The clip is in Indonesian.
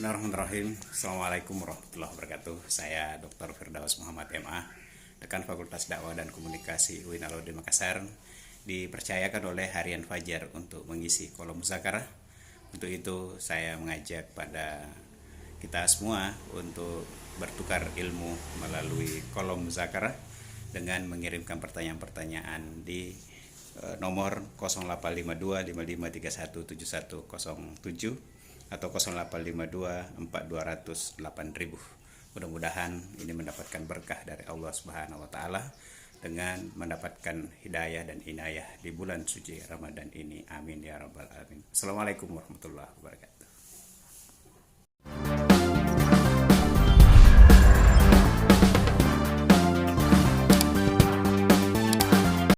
Bismillahirrahmanirrahim. Assalamualaikum warahmatullahi wabarakatuh. Saya Dr. Firdaus Muhammad MA, Dekan Fakultas Dakwah dan Komunikasi UIN Alauddin Makassar, dipercayakan oleh Harian Fajar untuk mengisi kolom muzakarah. Untuk itu saya mengajak pada kita semua untuk bertukar ilmu melalui kolom muzakarah dengan mengirimkan pertanyaan-pertanyaan di nomor 0852 5531 7107 atau 0852 4200 8000. Mudah-mudahan ini mendapatkan berkah dari Allah Subhanahu wa taala dengan mendapatkan hidayah dan inayah di bulan suci Ramadan ini. Amin ya rabbal alamin. Assalamualaikum warahmatullahi wabarakatuh.